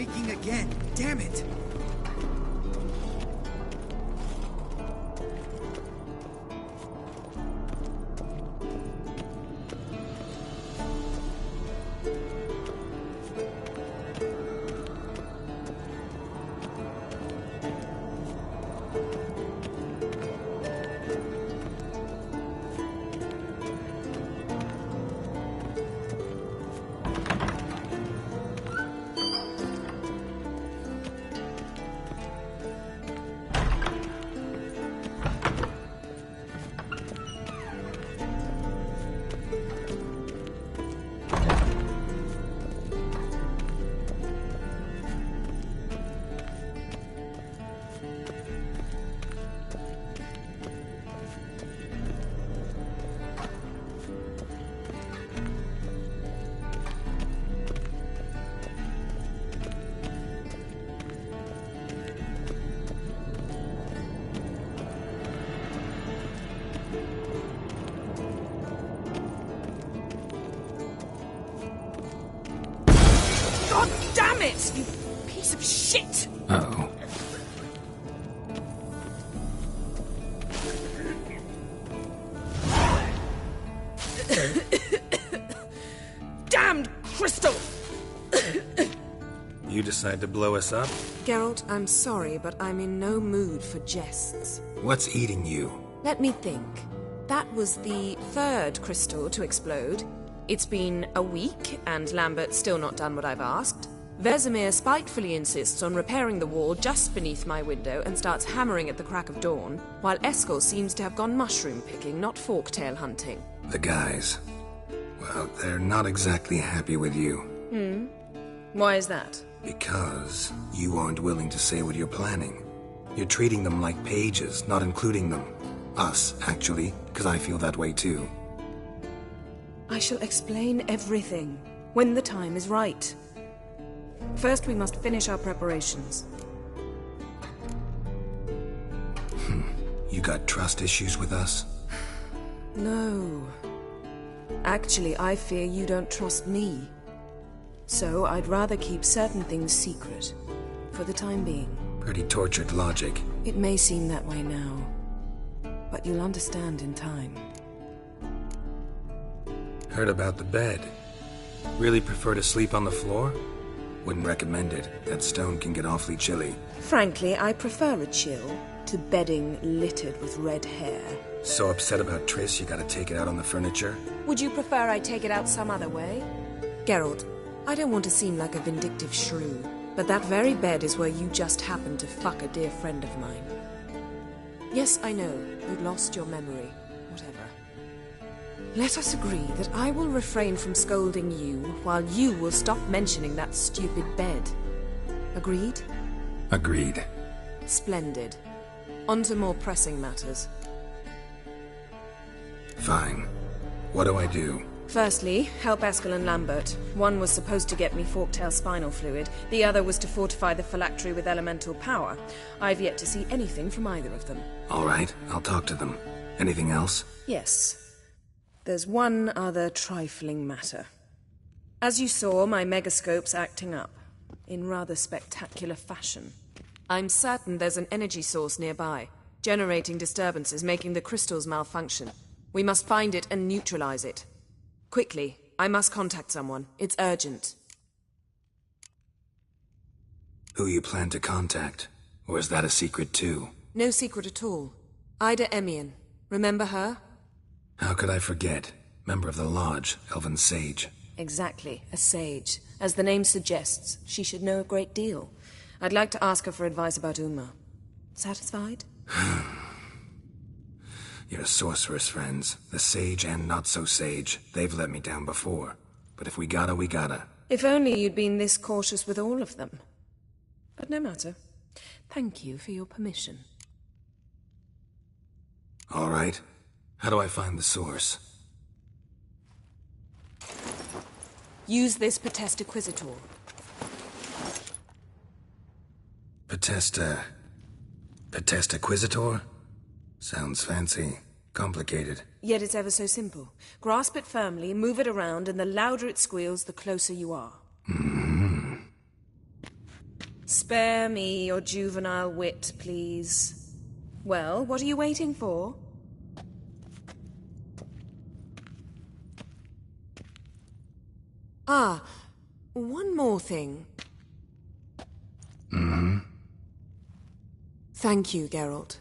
leaking again. Damn it! God damn it, you piece of shit! Uh-oh. Damned crystal! You decide to blow us up? Geralt, I'm sorry, but I'm in no mood for jests. What's eating you? Let me think. That was the third crystal to explode. It's been a week, and Lambert's still not done what I've asked. Vesemir spitefully insists on repairing the wall just beneath my window and starts hammering at the crack of dawn, while Eskel seems to have gone mushroom picking, not forktail hunting. The guys. Well, they're not exactly happy with you. Why is that? Because you aren't willing to say what you're planning. You're treating them like pages, not including them. Us, actually, because I feel that way too. I shall explain everything, when the time is right. First, we must finish our preparations. You got trust issues with us? No. Actually, I fear you don't trust me. So, I'd rather keep certain things secret, for the time being. Pretty tortured logic. It may seem that way now, but you'll understand in time. Heard about the bed. Really prefer to sleep on the floor? Wouldn't recommend it. That stone can get awfully chilly. Frankly, I prefer a chill to bedding littered with red hair. So upset about Triss you gotta take it out on the furniture? Would you prefer I take it out some other way? Geralt, I don't want to seem like a vindictive shrew, but that very bed is where you just happened to fuck a dear friend of mine. Yes, I know, you'd lost your memory. Whatever. Let us agree that I will refrain from scolding you, while you will stop mentioning that stupid bed. Agreed? Agreed. Splendid. On to more pressing matters. Fine. What do I do? Firstly, help Eskel and Lambert. One was supposed to get me forktail spinal fluid, the other was to fortify the phylactery with elemental power. I've yet to see anything from either of them. All right, I'll talk to them. Anything else? Yes. There's one other trifling matter. As you saw, my megascope's acting up, in rather spectacular fashion. I'm certain there's an energy source nearby, generating disturbances, making the crystals malfunction. We must find it and neutralize it. Quickly, I must contact someone. It's urgent. Who you plan to contact? Or is that a secret too? No secret at all. Ida Emian. Remember her? How could I forget? Member of the Lodge, Elven Sage. Exactly, a sage. As the name suggests, she should know a great deal. I'd like to ask her for advice about Uma. Satisfied? Your sorceress friends, the sage and not-so-sage, they've let me down before. But if we gotta, we gotta. If only you'd been this cautious with all of them. But no matter. Thank you for your permission. All right. How do I find the source? Use this Potesta Quisitor. Potesta Quisitor? Sounds fancy. Complicated. Yet it's ever so simple. Grasp it firmly, move it around, and the louder it squeals, the closer you are. Spare me your juvenile wit, please. Well, what are you waiting for? Ah, one more thing. Mm-hmm. Thank you, Geralt.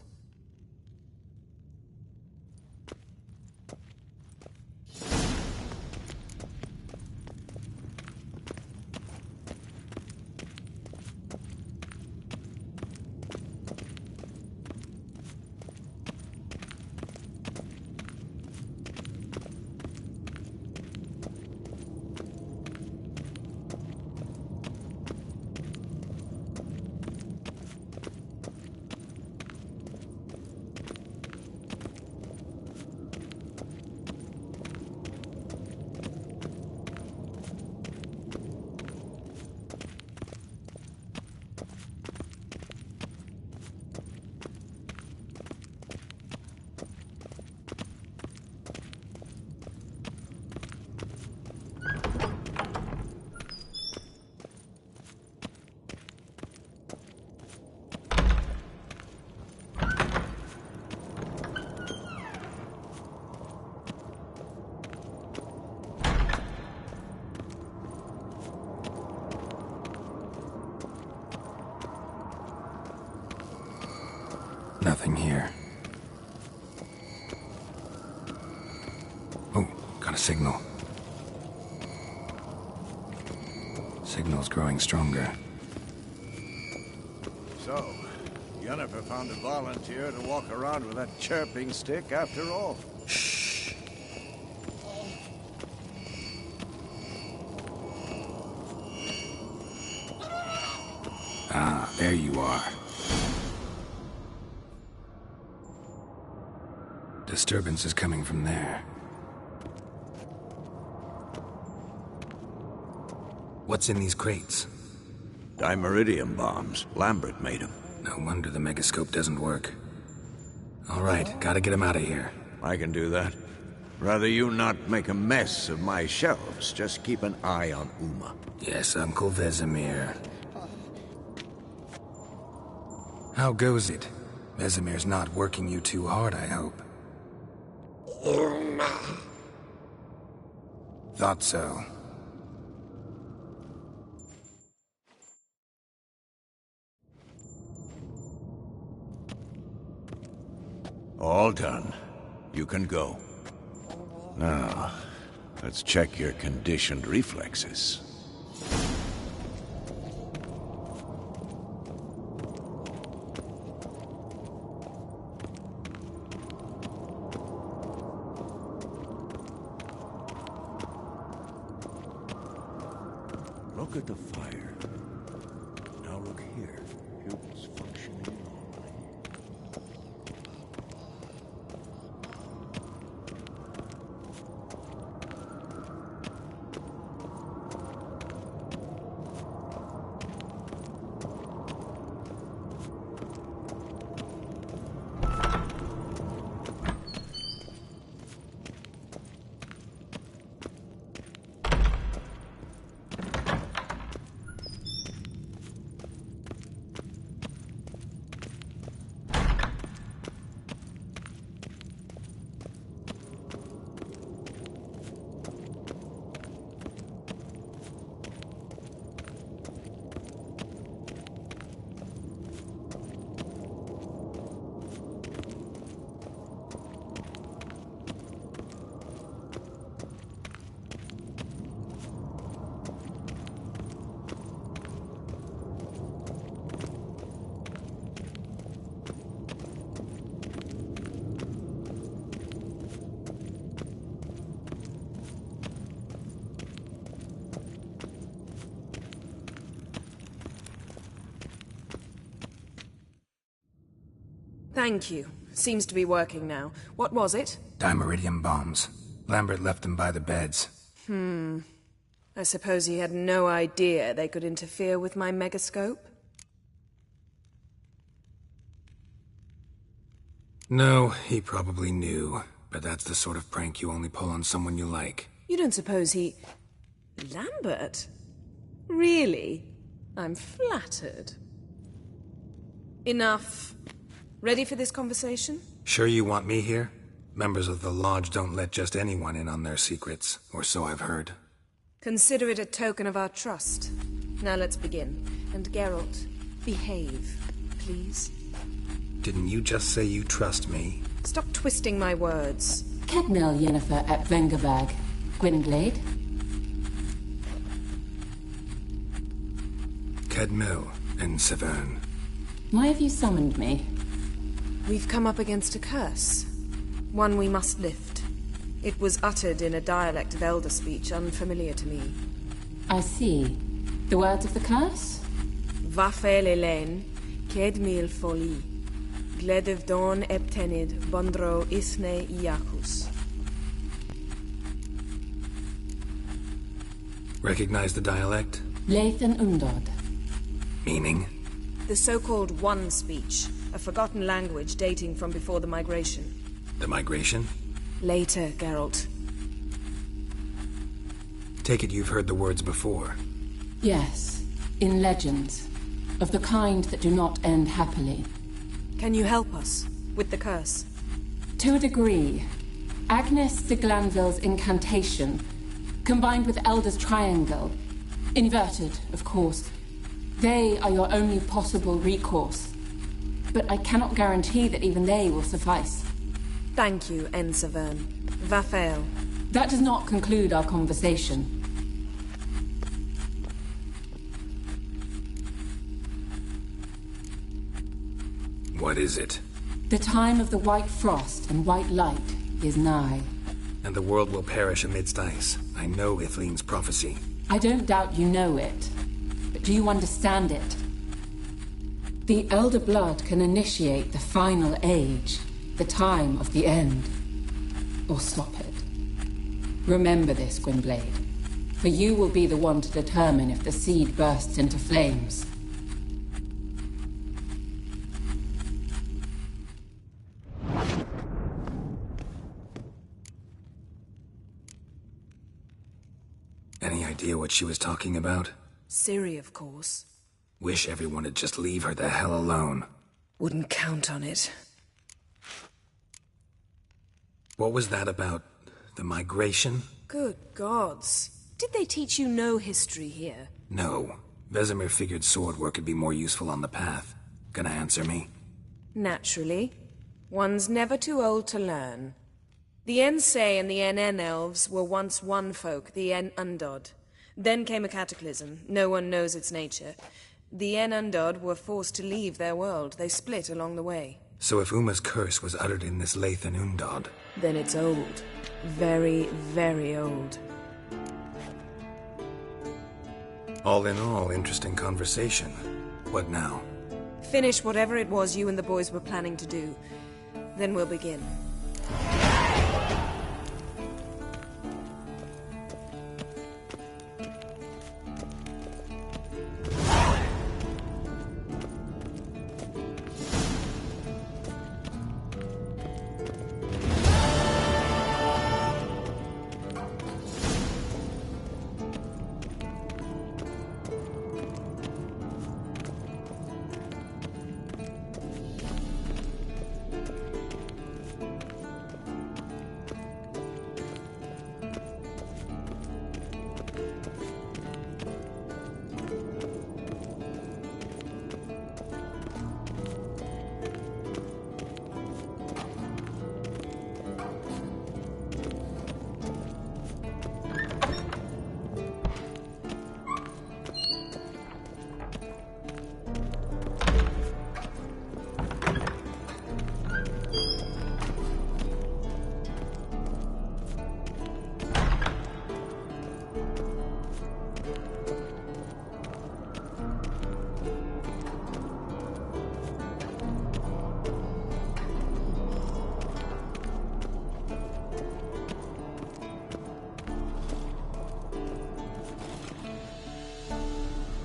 Nothing here. Oh, got a signal. Signal's growing stronger. So, Yennefer found a volunteer to walk around with that chirping stick after all. Shh. Ah, there you are. Disturbance is coming from there. What's in these crates? Dimeridium bombs. Lambert made them. No wonder the megascope doesn't work. All right, gotta get him out of here. I can do that. Rather you not make a mess of my shelves. Just keep an eye on Uma. Yes, Uncle Vesemir. How goes it? Vesemir's not working you too hard, I hope. Thought so. All done. You can go. Now, let's check your conditioned reflexes. Look at the fire. Now look here. Pupils functioning normally. Thank you. Seems to be working now. What was it? Dimeridium bombs. Lambert left them by the beds. I suppose he had no idea they could interfere with my megascope? No, he probably knew. But that's the sort of prank you only pull on someone you like. You don't suppose he... Lambert? Really? I'm flattered. Enough. Ready for this conversation? Sure you want me here? Members of the Lodge don't let just anyone in on their secrets, or so I've heard. Consider it a token of our trust. Now let's begin. And Geralt, behave, please. Didn't you just say you trust me? Stop twisting my words. Kedmil Yennefer at Vengerberg. Gwynblade? Kedmil and Severn. Why have you summoned me? We've come up against a curse. One we must lift. It was uttered in a dialect of Elder speech unfamiliar to me. I see. The words of the curse? Vafel Elaine, Kedmil Foli. Gledev Dawn Eptenid, Bondro Isne Iakus. Recognize the dialect? Lathan Undod. Meaning? The so-called One speech, a forgotten language dating from before the migration. The migration? Later, Geralt. Take it you've heard the words before. Yes, in legends. Of the kind that do not end happily. Can you help us with the curse? To a degree. Agnes de Glanville's incantation, combined with Elder's triangle, inverted, of course. They are your only possible recourse. But I cannot guarantee that even they will suffice. Thank you, N. Severn. Vafael. That does not conclude our conversation. What is it? The time of the white frost and white light is nigh. And the world will perish amidst ice. I know Ithleen's prophecy. I don't doubt you know it. But do you understand it? The Elder Blood can initiate the final age, the time of the end. Or stop it. Remember this, Gwynblade. For you will be the one to determine if the seed bursts into flames. Any idea what she was talking about? Ciri, of course. Wish everyone would just leave her the hell alone. Wouldn't count on it. What was that about? The migration? Good gods. Did they teach you no history here? No. Vesemir figured sword work would be more useful on the path. Gonna answer me? Naturally. One's never too old to learn. The Ensei and the NN elves were once one folk, the En Undod. Then came a cataclysm. No one knows its nature. The En Undod were forced to leave their world. They split along the way. So if Uma's curse was uttered in this Lathan Undod... Then it's old. Very, very old. All in all, interesting conversation. What now? Finish whatever it was you and the boys were planning to do. Then we'll begin.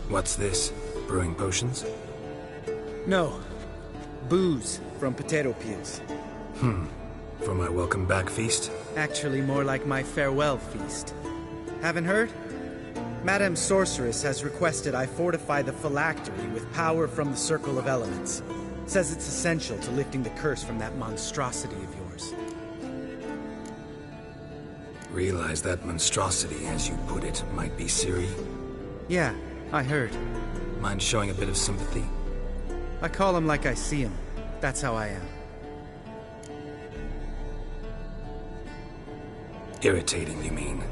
What's this? Brewing potions? No. Booze from potato peels. For my welcome back feast? Actually more like my farewell feast. Haven't heard? Madame Sorceress has requested I fortify the phylactery with power from the Circle of Elements. Says it's essential to lifting the curse from that monstrosity of yours. Realize that monstrosity, as you put it, might be Ciri? Yeah, I heard. Mind showing a bit of sympathy? I call him like I see him. That's how I am. Irritating, you mean?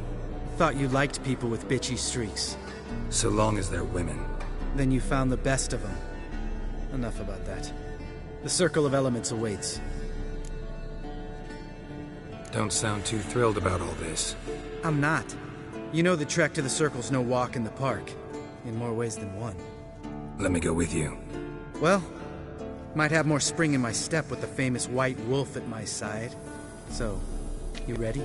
Thought you liked people with bitchy streaks. So long as they're women. Then you found the best of them. Enough about that. The Circle of Elements awaits. Don't sound too thrilled about all this. I'm not. You know the trek to the Circle's no walk in the park. In more ways than one. Let me go with you. Well, might have more spring in my step with the famous White Wolf at my side. So, you ready?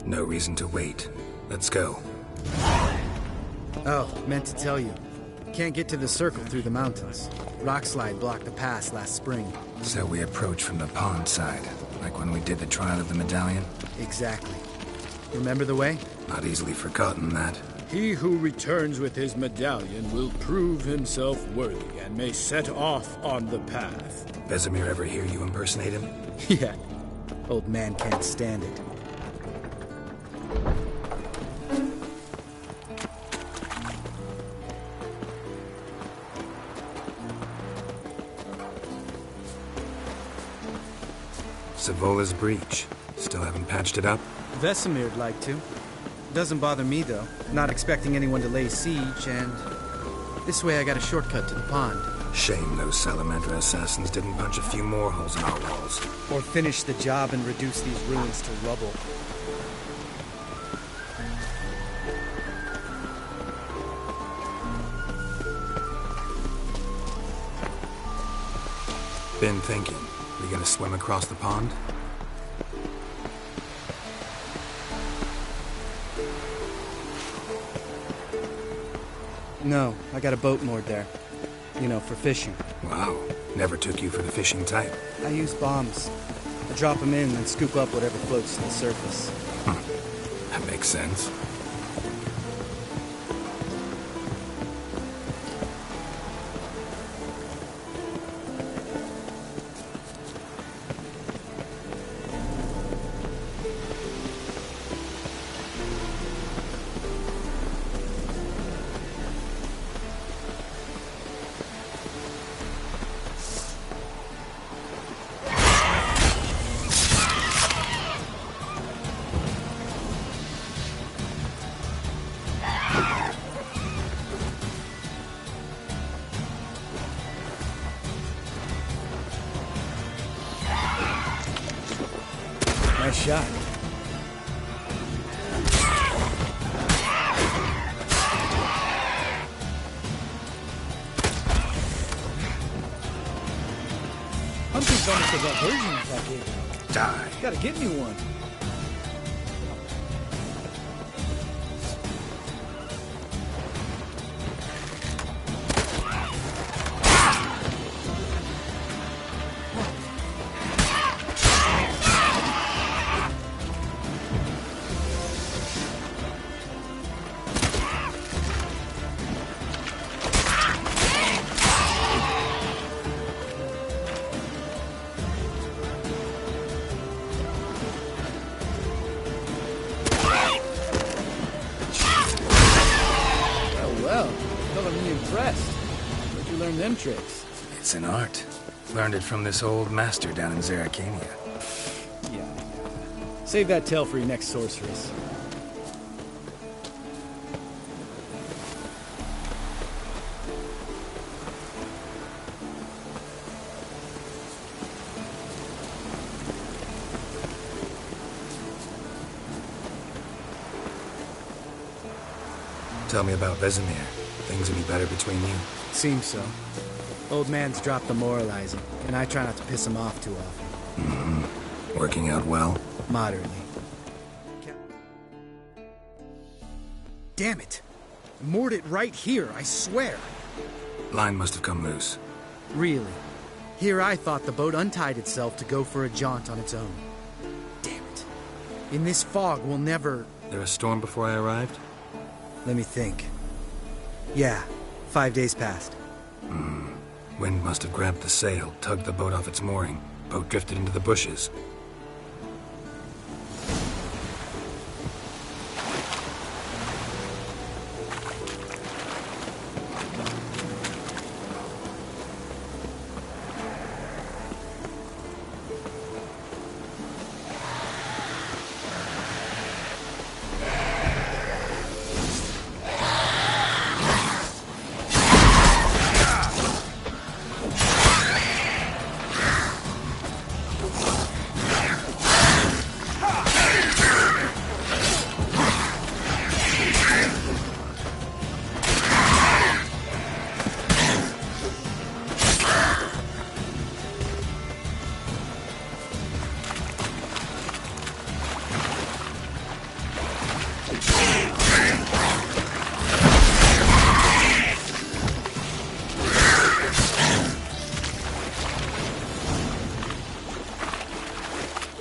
No reason to wait. Let's go. Oh, meant to tell you. Can't get to the Circle through the mountains. Rockslide blocked the pass last spring. So we approach from the pond side, like when we did the trial of the medallion? Exactly. Remember the way? Not easily forgotten, that. He who returns with his medallion will prove himself worthy and may set off on the path. Vesemir ever hear you impersonate him? Yeah. Old man can't stand it. Savola's breach. Still haven't patched it up? Vesemir'd like to. Doesn't bother me, though. Not expecting anyone to lay siege, and... this way I got a shortcut to the pond. Shame those Salamander assassins didn't punch a few more holes in our walls. Or finish the job and reduce these ruins to rubble. Been thinking. We gonna swim across the pond? No, I got a boat moored there. You know, for fishing. Wow. Never took you for the fishing type. I use bombs. I drop them in and scoop up whatever floats to the surface. That makes sense. Nice shot. Hunting's almost a version of that game. Die. Gotta get me one. Them tricks. It's an art. Learned it from this old master down in Zerrikania. Yeah. Save that tale for your next sorceress. Tell me about Vesemir. Things will be better between you. Seems so. Old man's dropped the moralizing, and I try not to piss him off too often. Mm-hmm. Working out well? Moderately. Damn it! I moored it right here, I swear! Line must have come loose. Really? Here I thought the boat untied itself to go for a jaunt on its own. Damn In this fog, we'll never... There a storm before I arrived? Let me think. Yeah, 5 days passed. Wind must have grabbed the sail, tugged the boat off its mooring. Boat drifted into the bushes.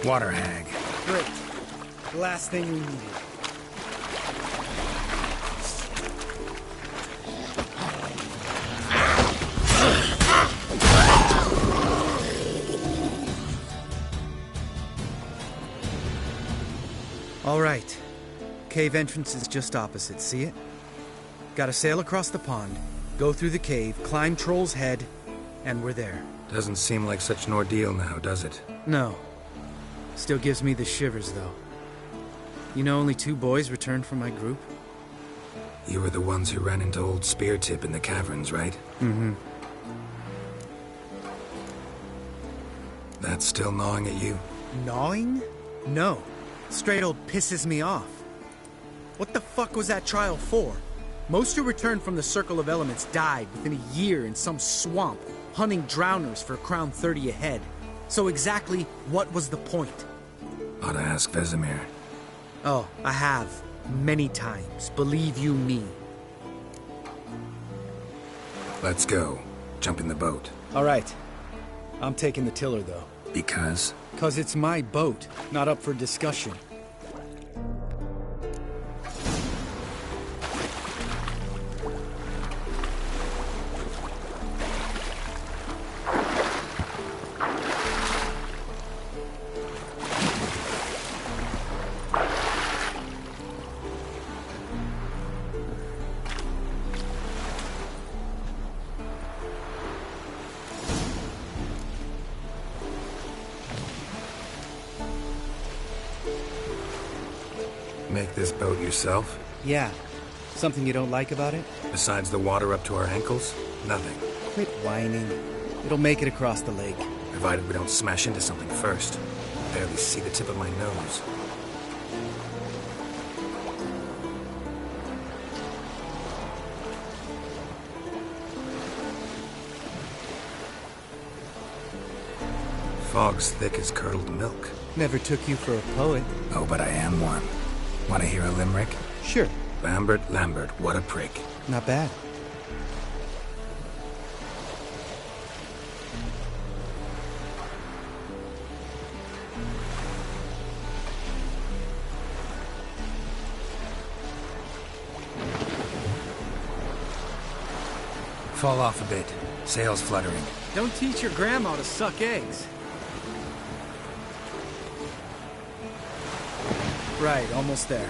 Water hag. Great. The last thing we needed. All right. Cave entrance is just opposite, see it? Gotta sail across the pond, go through the cave, climb Troll's Head, and we're there. Doesn't seem like such an ordeal now, does it? No. Still gives me the shivers, though. You know only 2 boys returned from my group? You were the ones who ran into old Speartip in the caverns, right? Mm-hmm. That's still gnawing at you? Gnawing? No. Straight old pisses me off. What the fuck was that trial for? Most who returned from the Circle of Elements died within a year in some swamp, hunting drowners for Crown 30 a head. So exactly what was the point? Ought to ask Vesemir. Oh, I have. Many times. Believe you me. Let's go. Jump in the boat. All right. I'm taking the tiller, though. Because? 'Cause it's my boat, not up for discussion. Make this boat yourself? Yeah. Something you don't like about it? Besides the water up to our ankles? Nothing. Quit whining. It'll make it across the lake. Provided we don't smash into something first. I barely see the tip of my nose. Fog's thick as curdled milk. Never took you for a poet. Oh, but I am one. Want to hear a limerick? Sure. Lambert, Lambert, what a prick. Not bad. Fall off a bit. Sails fluttering. Don't teach your grandma to suck eggs. Right, almost there.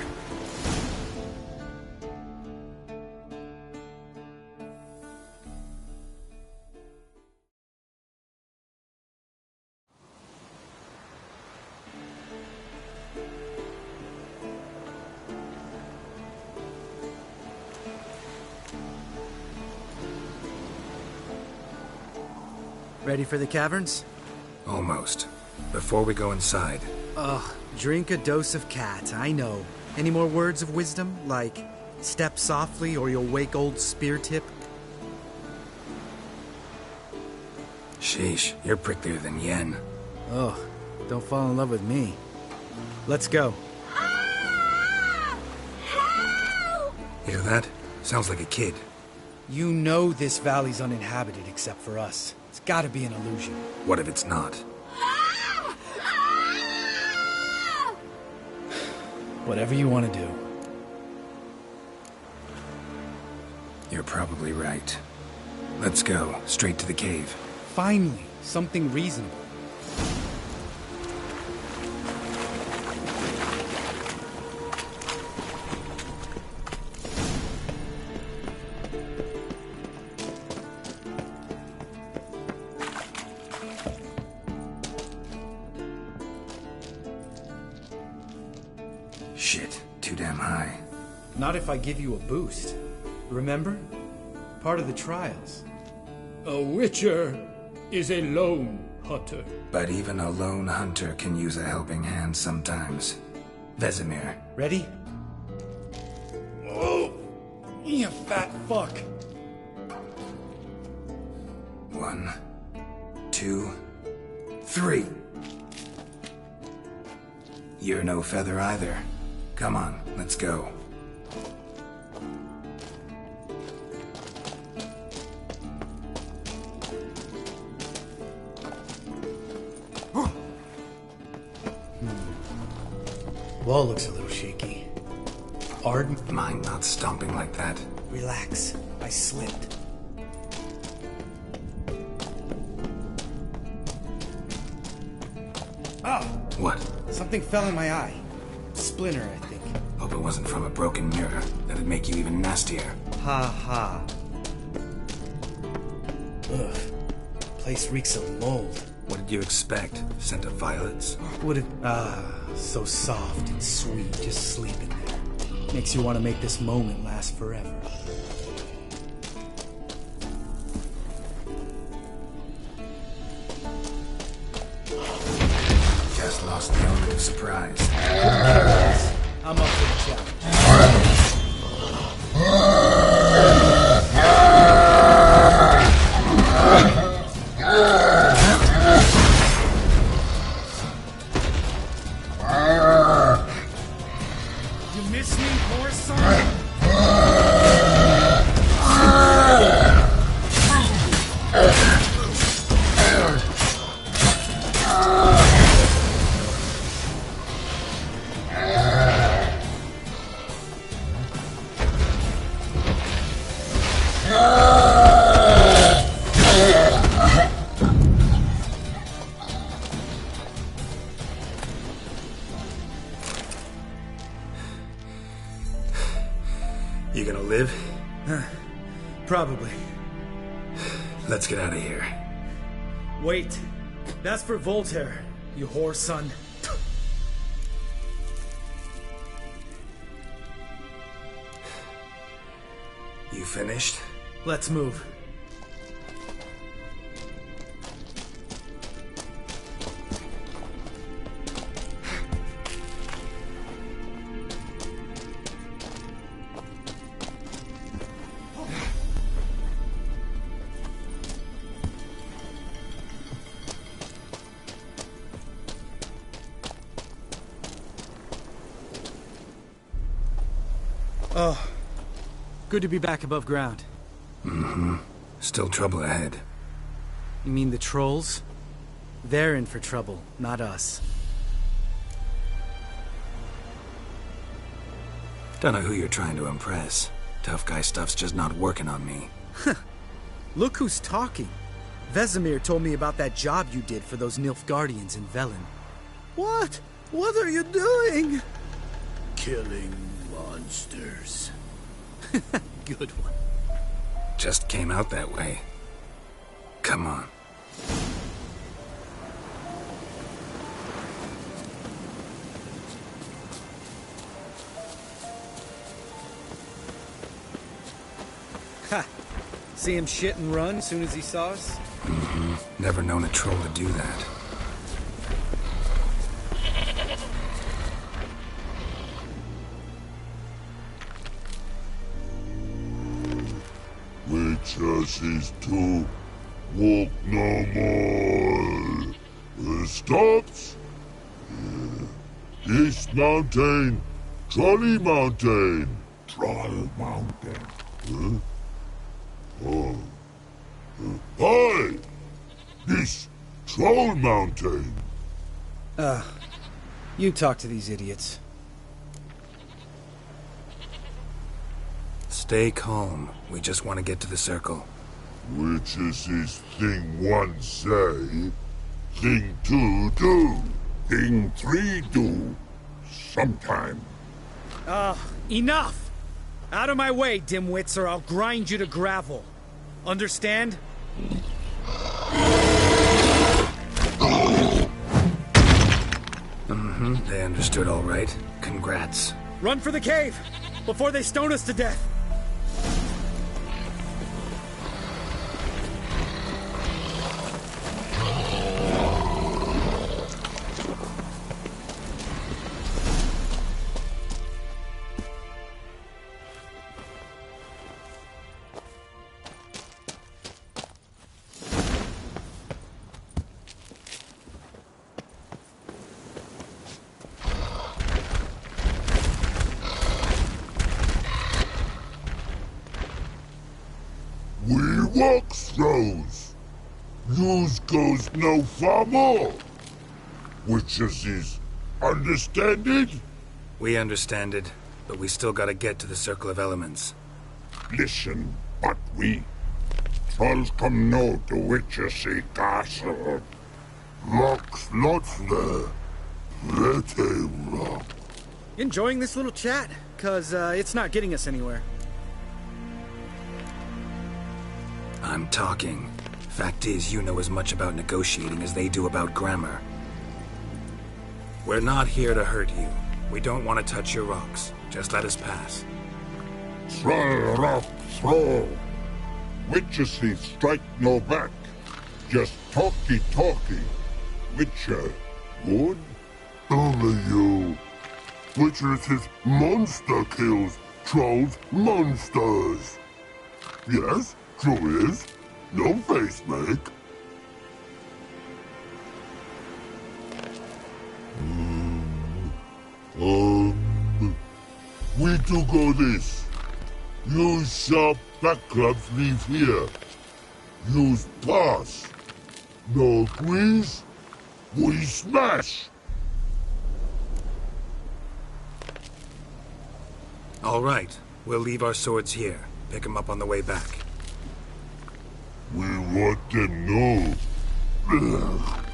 Ready for the caverns? Almost. Before we go inside, Ugh, drink a dose of cat, I know. Any more words of wisdom? Like, step softly or you'll wake old Speartip? sheesh, you're pricklier than Yen. Ugh, don't fall in love with me. Let's go. Hear that? Sounds like a kid. You know this valley's uninhabited except for us. It's gotta be an illusion. What if it's not? Whatever you want to do. You're probably right. Let's go, straight to the cave. Finally, something reasonable. Shit, too damn high. Not if I give you a boost. Remember? Part of the trials. A witcher is a lone hunter. But even a lone hunter can use a helping hand sometimes. Vesemir. Ready? Oh! You fat fuck! 1, 2, 3. You're no feather either. Come on, let's go. Wall looks a little shaky. Arden? Mind not stomping like that. Relax. I slipped. Oh! What? Something fell in my eye. Splinter, I think. Hope it wasn't from a broken mirror. That'd make you even nastier. Ha ha. Ugh. Place reeks of mold. What did you expect? Scent of violets? Would it... so soft and sweet, just sleeping there. Makes you want to make this moment last forever. Just lost the element of surprise. I'm up for the challenge. You miss me, poor son? You gonna live? Probably. Let's get out of here. Wait. That's for Voltaire, you whore son. You finished? Let's move. Oh, good to be back above ground. Mm-hmm. Still trouble ahead. You mean the trolls? They're in for trouble, not us. Don't know who you're trying to impress. Tough guy stuff's just not working on me. Look who's talking. Vesemir told me about that job you did for those Nilfgaardians in Velen. What? What are you doing? Killing monsters. Good one. Just came out that way. Come on. Ha! See him shit and run as soon as he saw us? Mm-hmm. Never known a troll to do that. Witches is to walk no more. Stops? This mountain, Trolley Mountain. Troll Mountain. Huh? Oh. Hi! This Troll Mountain. You talk to these idiots. Stay calm. We just want to get to the circle. Which is this thing one say, thing two do, thing three do, sometime. Enough! Out of my way, dimwits, or I'll grind you to gravel. Understand? They understood all right. Congrats. Run for the cave! Before they stone us to death! We walk throws. Yous goes no far more. Which is understand it? We understand it, but we still gotta get to the Circle of Elements. Listen, but we trolls come no to Witchersea Castle. Lots there. Pretty rock. Enjoying this little chat? Cause, it's not getting us anywhere. I'm talking. Fact is, you know as much about negotiating as they do about grammar. We're not here to hurt you. We don't want to touch your rocks. Just let us pass. Troll rock throw. Witchersea strike no back. Just talky. Witcher, good? Only you. Witcher's monster kills. Trolls monsters. Yes, true is. No face make. We do go this. Use sharp back clubs leave here. Use pass. No squeeze. We smash. All right. We'll leave our swords here. Pick them up on the way back. We want them know.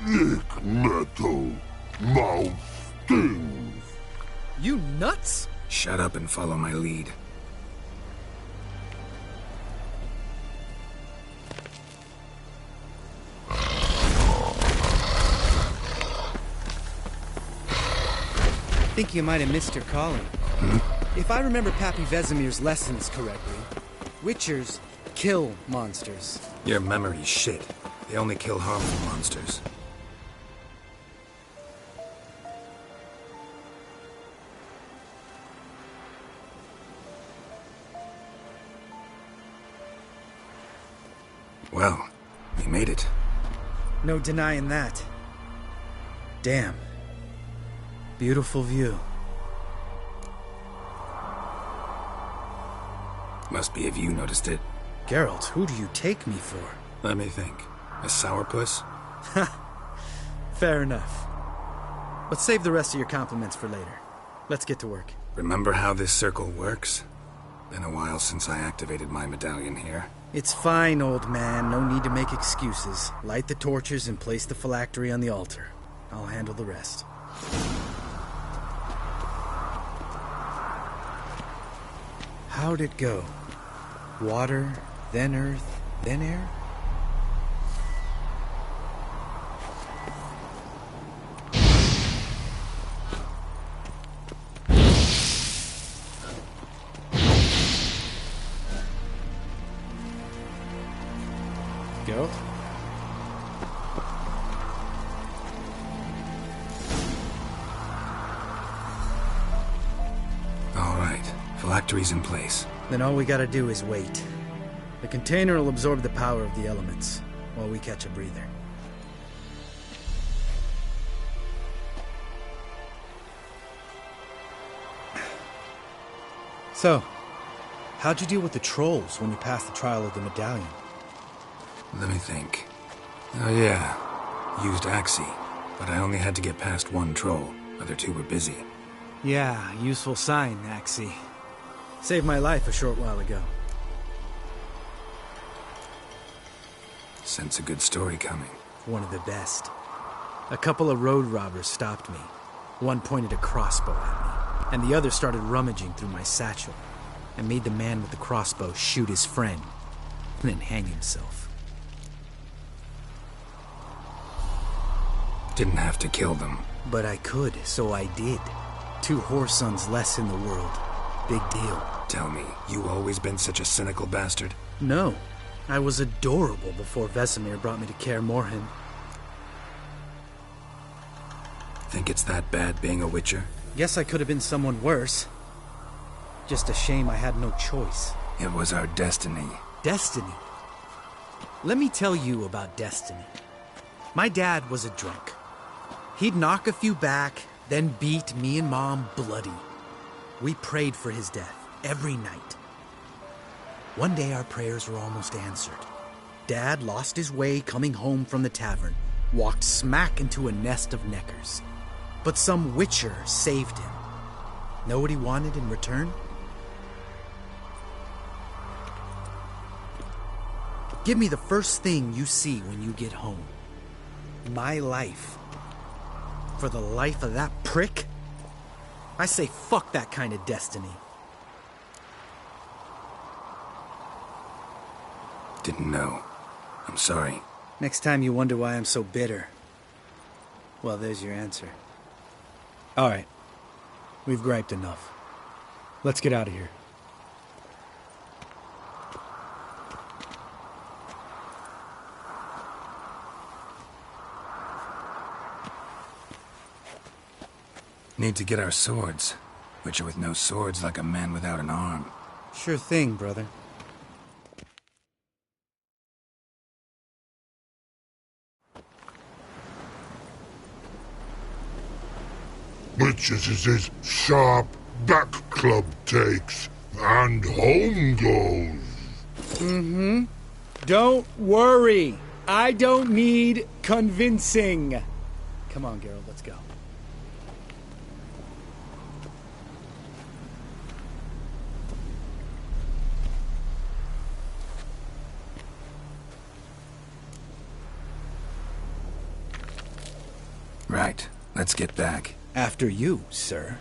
Lick metal. Mouth stings. You nuts? Shut up and follow my lead. Think you might have missed your calling. If I remember Pappy Vesemir's lessons correctly, Witchers kill monsters. Your memory's shit. They only kill harmful monsters. Well, we made it. No denying that. Damn. Beautiful view. Must be if you noticed it. Geralt, who do you take me for? Let me think. A sourpuss? Fair enough. But save the rest of your compliments for later. Let's get to work. Remember how this circle works? Been a while since I activated my medallion here. It's fine, old man. No need to make excuses. Light the torches and place the phylactery on the altar. I'll handle the rest. How'd it go? Water, then earth, then air? Go. All right. Phylactery's in place. Then all we gotta do is wait. The container will absorb the power of the elements, while we catch a breather. So, how'd you deal with the trolls when you passed the trial of the medallion? Let me think. Oh yeah. Used Axii, but I only had to get past one troll. Other two were busy. Yeah, useful sign, Axii. Saved my life a short while ago. Sense a good story coming. One of the best. A couple of road robbers stopped me. One pointed a crossbow at me, and the other started rummaging through my satchel. I made the man with the crossbow shoot his friend, and then hang himself. Didn't have to kill them. But I could, so I did. 2 whoresons less in the world. Big deal. Tell me, you always been such a cynical bastard? No. I was adorable before Vesemir brought me to Kaer Morhen. Think it's that bad being a Witcher? Guess I could have been someone worse. Just a shame I had no choice. It was our destiny. Destiny? Let me tell you about destiny. My dad was a drunk. He'd knock a few back, then beat me and Mom bloody. We prayed for his death every night. One day our prayers were almost answered. Dad lost his way coming home from the tavern, walked smack into a nest of neckers. But some Witcher saved him. Know what he wanted in return? Give me the first thing you see when you get home. My life. For the life of that prick? I say fuck that kind of destiny. Didn't know. I'm sorry. Next time you wonder why I'm so bitter, well, there's your answer. All right. We've griped enough. Let's get out of here. Need to get our swords. Witcher with no swords like a man without an arm. Sure thing, brother. Witches is his sharp back club takes, and home goes. Don't worry. I don't need convincing. Come on, Geralt, let's go. Right. Let's get back. After you, sir.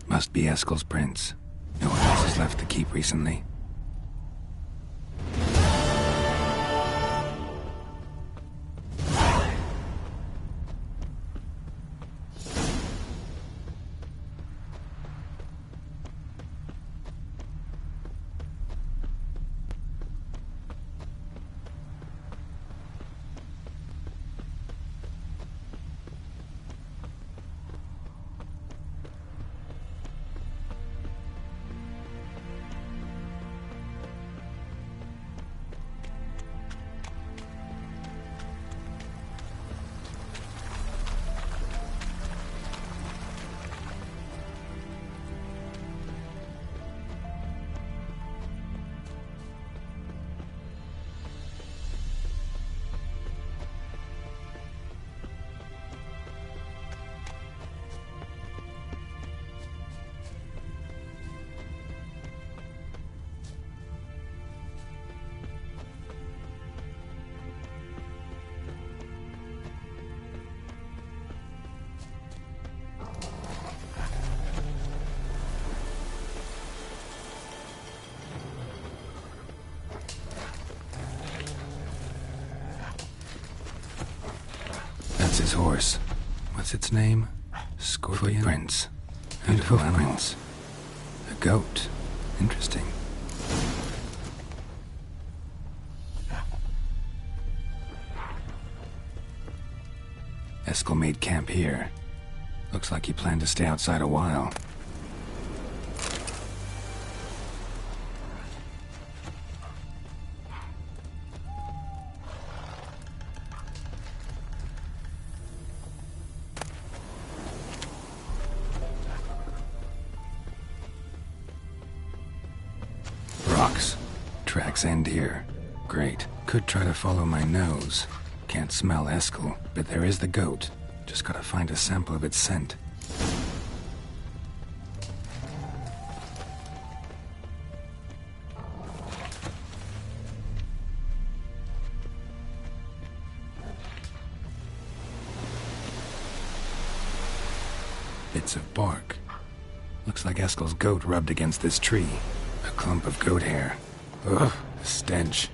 Must be Eskel's prince. No one else is left to keep recently. That's his horse. What's its name? Scorpion Prince. Beautiful animals. A goat. Interesting. Eskel made camp here. Looks like he planned to stay outside a while. tracks end here. Great. Could try to follow my nose. Can't smell Eskel, but there is the goat. Just gotta find a sample of its scent. Bits of bark. Looks like Eskel's goat rubbed against this tree. A clump of goat hair. Ugh, the stench.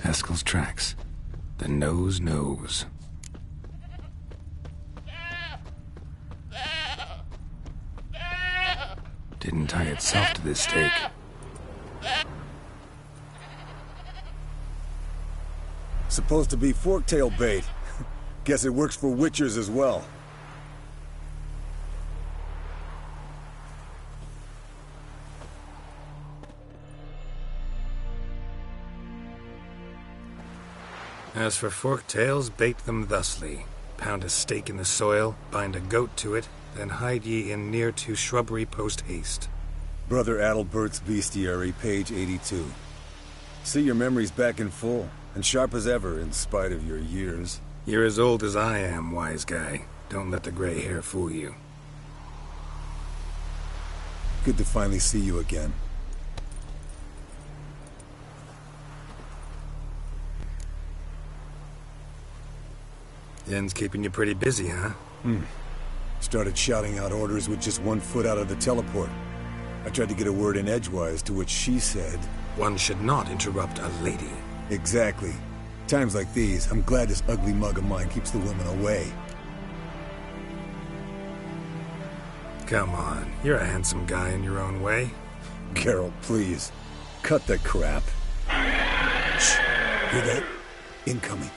Eskel's tracks. The nose knows. Didn't tie itself to this stake. Supposed to be forktail bait. Guess it works for witchers as well. As for forktails, bait them thusly. Pound a stake in the soil, bind a goat to it, then hide ye in near to shrubbery post haste. Brother Adalbert's Bestiary, page 82. See your memories back in full, and sharp as ever in spite of your years. You're as old as I am, wise guy. Don't let the gray hair fool you. Good to finally see you again. Yen's keeping you pretty busy, huh? Started shouting out orders with just 1 foot out of the teleport. I tried to get a word in edgewise, to which she said... One should not interrupt a lady. Exactly. Times like these, I'm glad this ugly mug of mine keeps the women away. Come on, you're a handsome guy in your own way. Geralt, please. Cut the crap. Shh. Hear that? Incoming.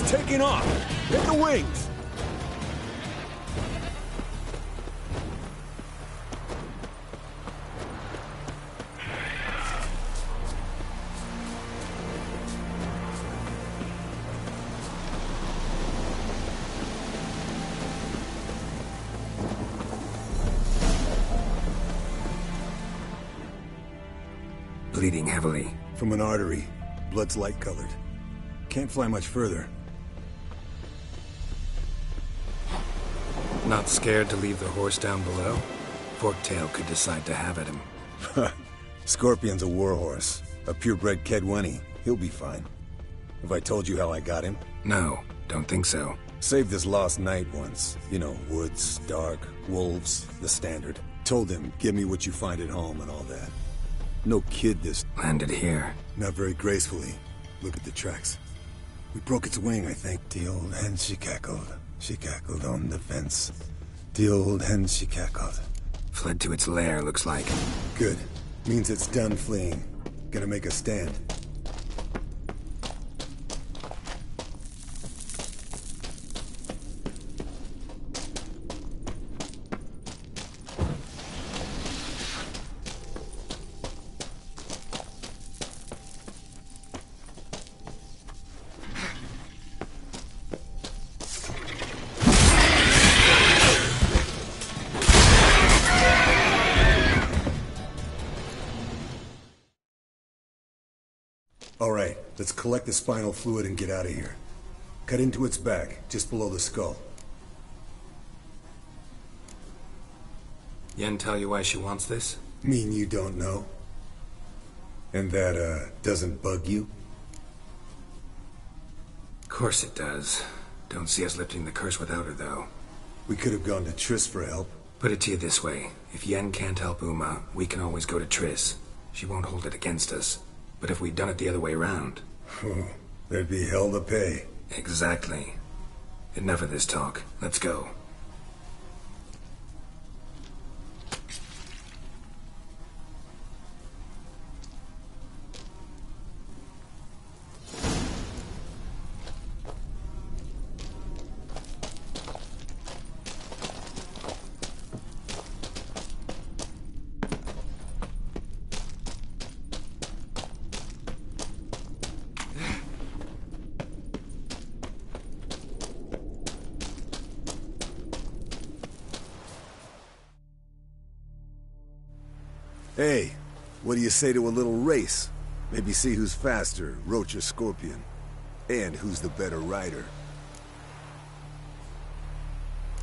Taking off! Hit the wings! Bleeding heavily. From an artery. Blood's light-colored. Can't fly much further. Not scared to leave the horse down below? Forktail could decide to have at him. Scorpion's a warhorse. A purebred Kedwenny. He'll be fine. Have I told you how I got him? No, don't think so. Saved this lost knight once. You know, woods, dark, wolves, the standard. Told him, give me what you find at home and all that. No kid this... Landed here. Not very gracefully. Look at the tracks. We broke its wing, I think. The old hen, she cackled. She cackled on the fence. The old hen, she cackled. Fled to its lair, looks like. Good. Means it's done fleeing. Gonna make a stand. Alright, let's collect the spinal fluid and get out of here. Cut into its back, just below the skull. Yen tell you why she wants this? Mean you don't know? And that, doesn't bug you? Course it does. Don't see us lifting the curse without her, though. We could have gone to Triss for help. Put it to you this way. If Yen can't help Uma, we can always go to Triss. She won't hold it against us. But if we'd done it the other way around... There'd be hell to pay. Exactly. Enough of this talk. Let's go. Hey, what do you say to a little race? Maybe see who's faster, Roach or Scorpion. And who's the better rider.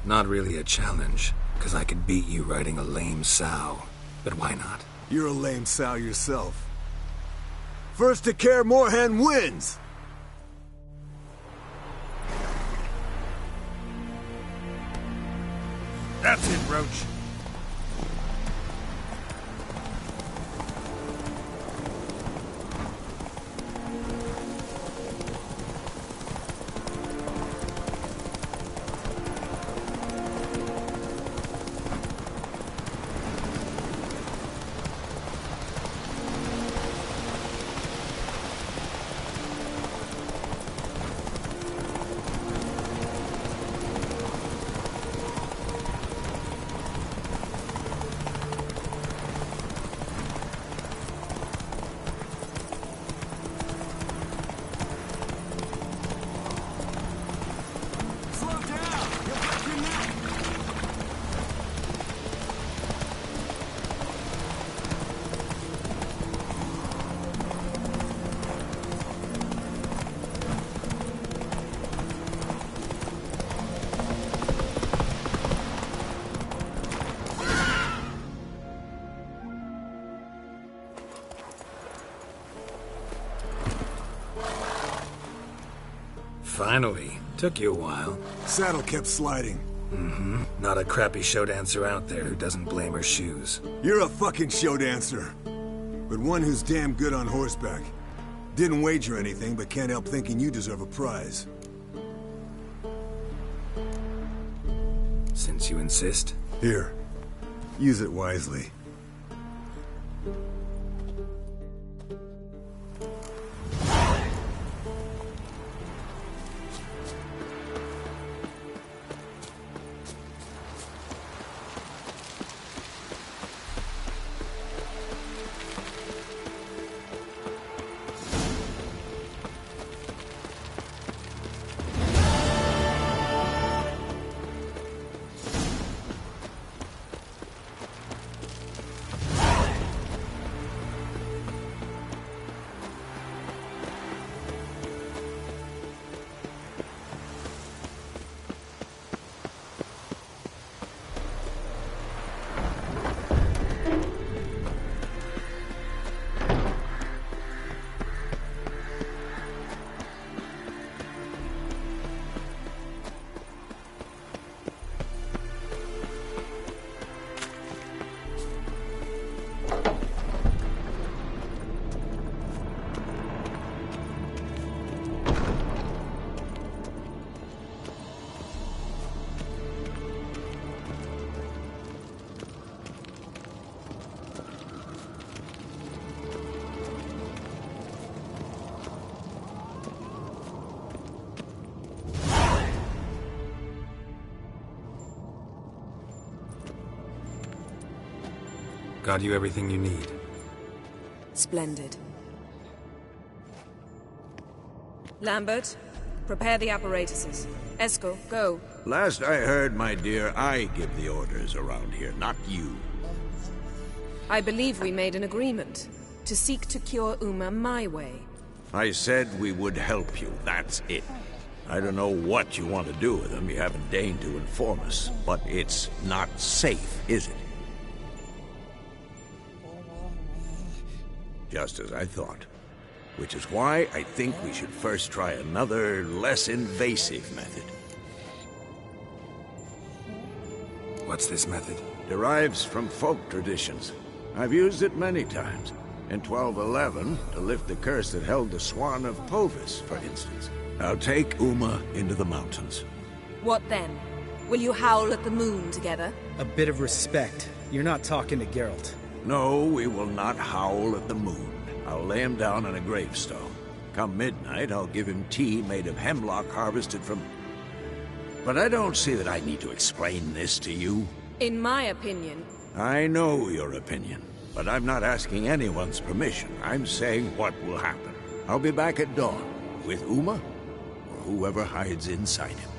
Not really a challenge, because I could beat you riding a lame sow. But why not? You're a lame sow yourself. First to Kaer Morhen wins! That's it, Roach. Finally. Took you a while. Saddle kept sliding. Mm-hmm. Not a crappy show dancer out there who doesn't blame her shoes. You're a fucking show dancer. But one who's damn good on horseback. Didn't wager anything, but can't help thinking you deserve a prize. Since you insist. Here. Use it wisely. Got you everything you need. Splendid. Lambert, prepare the apparatuses. Eskel, go. Last I heard, my dear, I give the orders around here, not you. I believe we made an agreement to seek to cure Uma my way. I said we would help you, that's it. I don't know what you want to do with them, you haven't deigned to inform us, but it's not safe, is it? Just as I thought. Which is why I think we should first try another, less invasive method. What's this method? Derives from folk traditions. I've used it many times. In 1211, to lift the curse that held the Swan of Povis, for instance. Now take Uma into the mountains. What then? Will you howl at the moon together? A bit of respect. You're not talking to Geralt. No, we will not howl at the moon. I'll lay him down on a gravestone. Come midnight, I'll give him tea made of hemlock harvested from... But I don't see that I need to explain this to you. In my opinion... I know your opinion, but I'm not asking anyone's permission. I'm saying what will happen. I'll be back at dawn, with Uma, or whoever hides inside him.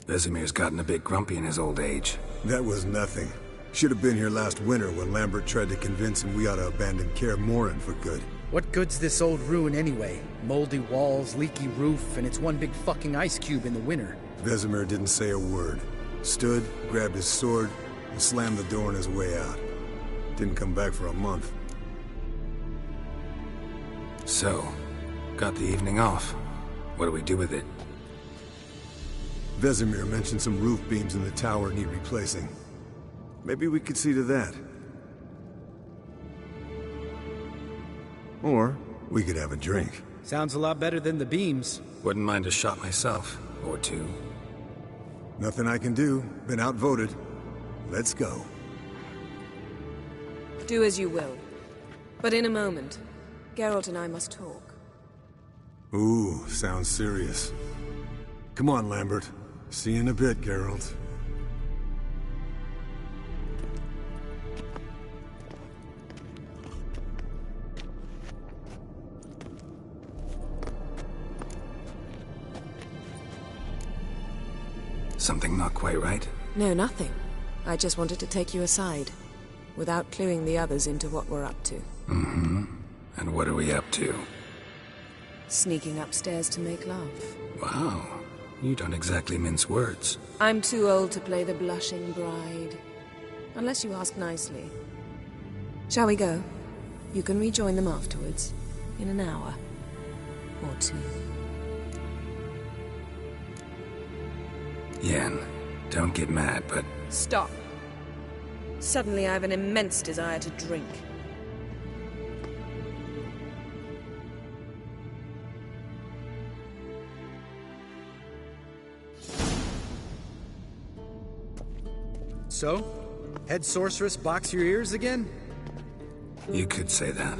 Vesemir's gotten a bit grumpy in his old age. That was nothing. Should have been here last winter when Lambert tried to convince him we ought to abandon Kaer Morhen for good. What good's this old ruin anyway? Moldy walls, leaky roof, and it's one big fucking ice cube in the winter. Vesemir didn't say a word. Stood, grabbed his sword, and slammed the door on his way out. Didn't come back for a month. So, got the evening off. What do we do with it? Vesemir mentioned some roof beams in the tower need replacing. Maybe we could see to that. Or we could have a drink. Sounds a lot better than the beams. Wouldn't mind a shot myself, or two. Nothing I can do. Been outvoted. Let's go. Do as you will. But in a moment, Geralt and I must talk. Ooh, sounds serious. Come on, Lambert. See you in a bit, Geralt. Something not quite right? No, nothing. I just wanted to take you aside, without cluing the others into what we're up to. Mm-hmm. And what are we up to? Sneaking upstairs to make love. Wow. You don't exactly mince words. I'm too old to play the blushing bride. Unless you ask nicely. Shall we go? You can rejoin them afterwards. In an hour. Or two. Yen, don't get mad, but... Stop. Suddenly I have an immense desire to drink. So? Head sorceress box your ears again? You could say that.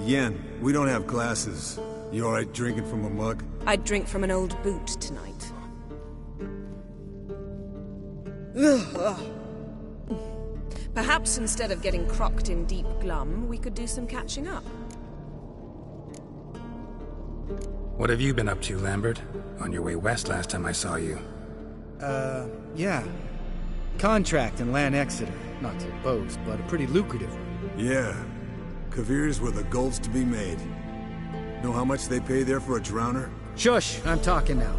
Yen, we don't have glasses. You alright drinking from a mug? I'd drink from an old boot tonight. Perhaps instead of getting crocked in deep glum, we could do some catching up. What have you been up to, Lambert? On your way west last time I saw you. Yeah. Contract in Lan Exeter. Not to boast, but a pretty lucrative one. Yeah. Kavir's where the gold's to be made. Know how much they pay there for a drowner? Shush! I'm talking now.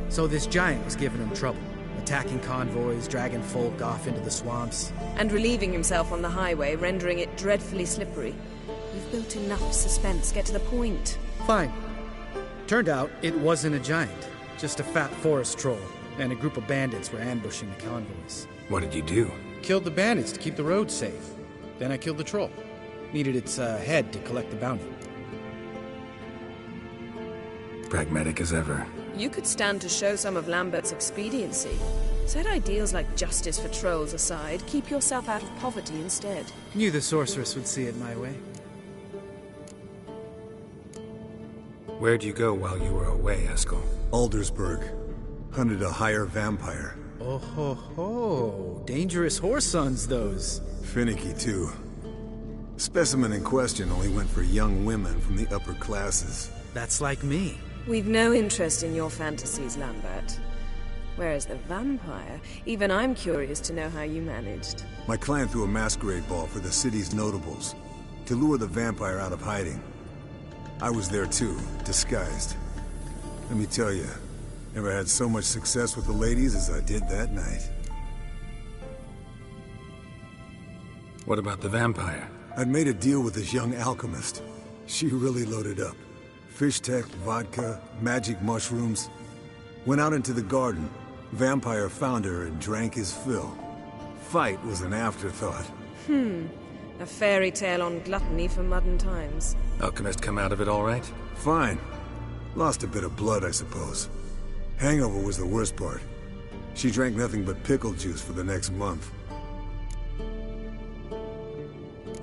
So this giant was giving him trouble. Attacking convoys, dragging folk off into the swamps. And relieving himself on the highway, rendering it dreadfully slippery. You've built enough suspense. Get to the point. Fine. Turned out, it wasn't a giant. Just a fat forest troll. And a group of bandits were ambushing the convoys. What did you do? Killed the bandits to keep the roads safe. Then I killed the troll. Needed its head to collect the bounty. Pragmatic as ever. You could stand to show some of Lambert's expediency. Set ideals like justice for trolls aside, keep yourself out of poverty instead. Knew the sorceress would see it my way. Where'd you go while you were away, Eskel? Aldersburg. Hunted a higher vampire. Oh ho ho. Dangerous whoresons, those. Finicky, too. Specimen in question only went for young women from the upper classes. That's like me. We've no interest in your fantasies, Lambert. Whereas the vampire, even I'm curious to know how you managed. My client threw a masquerade ball for the city's notables, to lure the vampire out of hiding. I was there too, disguised. Let me tell you, never had so much success with the ladies as I did that night. What about the vampire? I'd made a deal with this young alchemist. She really loaded up. Fish tech, vodka, magic mushrooms. Went out into the garden. Vampire found her and drank his fill. Fight was an afterthought. A fairy tale on gluttony for modern times. Alchemist come out of it all right? Fine. Lost a bit of blood, I suppose. Hangover was the worst part. She drank nothing but pickle juice for the next month.